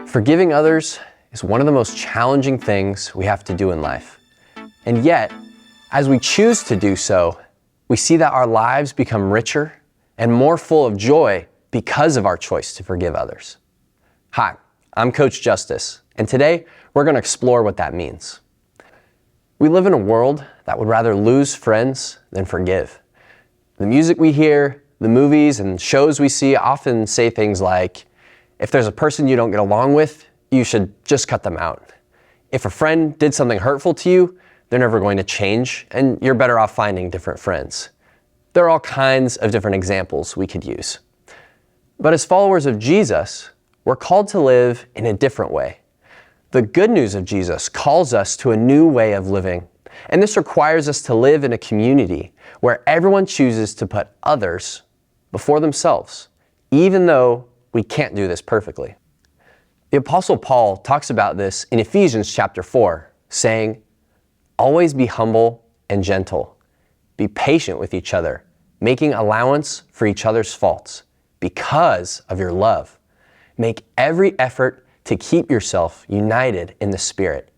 Forgiving others is one of the most challenging things we have to do in life. And yet, as we choose to do so, we see that our lives become richer and more full of joy because of our choice to forgive others. Hi, I'm Coach Justus, and today we're going to explore what that means. We live in a world that would rather lose friends than forgive. The music we hear, the movies and shows we see often say things like, if there's a person you don't get along with, you should just cut them out. If a friend did something hurtful to you, they're never going to change, and you're better off finding different friends. There are all kinds of different examples we could use. But as followers of Jesus, we're called to live in a different way. The good news of Jesus calls us to a new way of living, and this requires us to live in a community where everyone chooses to put others before themselves, even though we can't do this perfectly. The Apostle Paul talks about this in Ephesians chapter 4, saying, "Always be humble and gentle. Be patient with each other, making allowance for each other's faults because of your love. Make every effort to keep yourself united in the Spirit,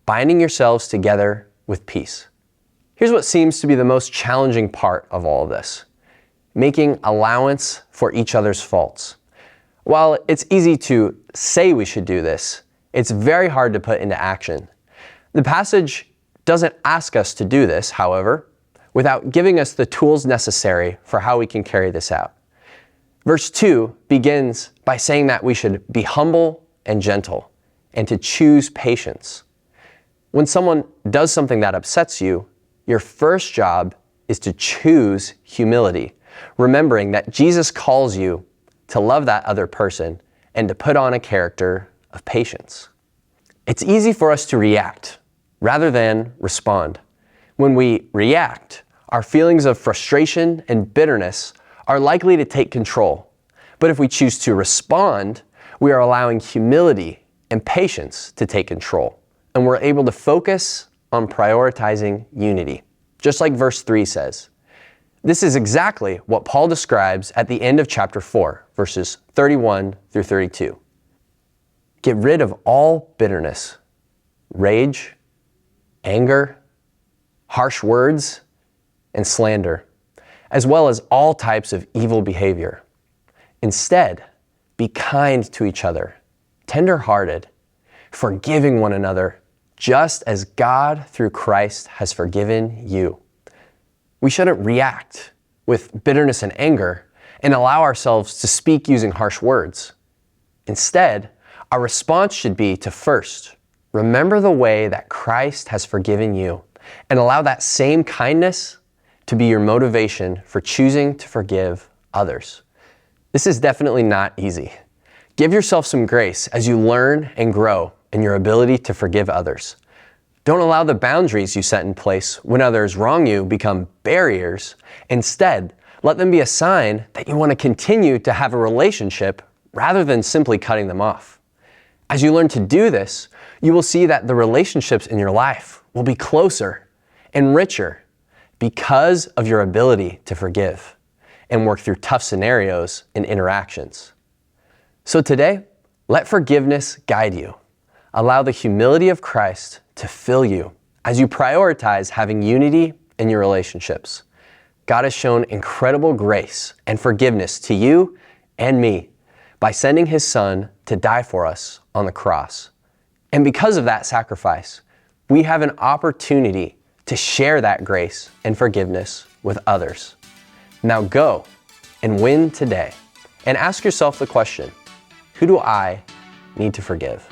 binding yourselves together with peace." Here's what seems to be the most challenging part of all of this: making allowance for each other's faults. While it's easy to say we should do this, it's very hard to put into action. The passage doesn't ask us to do this, however, without giving us the tools necessary for how we can carry this out. Verse 2 begins by saying that we should be humble and gentle, and to choose patience. When someone does something that upsets you, your first job is to choose humility, remembering that Jesus calls you to love that other person and to put on a character of patience. It's easy for us to react rather than respond. When we react, our feelings of frustration and bitterness are likely to take control. But if we choose to respond, we are allowing humility and patience to take control, and we're able to focus on prioritizing unity, just like verse 3 says. This is exactly what Paul describes at the end of chapter 4, verses 31 through 32. Get rid of all bitterness, rage, anger, harsh words, and slander, as well as all types of evil behavior. Instead, be kind to each other, tender-hearted, forgiving one another, just as God through Christ has forgiven you. We shouldn't react with bitterness and anger and allow ourselves to speak using harsh words. Instead, our response should be to first remember the way that Christ has forgiven you and allow that same kindness to be your motivation for choosing to forgive others. This is definitely not easy. Give yourself some grace as you learn and grow in your ability to forgive others. Don't allow the boundaries you set in place when others wrong you become barriers. Instead, let them be a sign that you want to continue to have a relationship rather than simply cutting them off. As you learn to do this, you will see that the relationships in your life will be closer and richer because of your ability to forgive and work through tough scenarios and interactions. So today, let forgiveness guide you. Allow the humility of Christ to fill you as you prioritize having unity in your relationships. God has shown incredible grace and forgiveness to you and me by sending His Son to die for us on the cross. And because of that sacrifice, we have an opportunity to share that grace and forgiveness with others. Now go and win today and ask yourself the question, who do I need to forgive?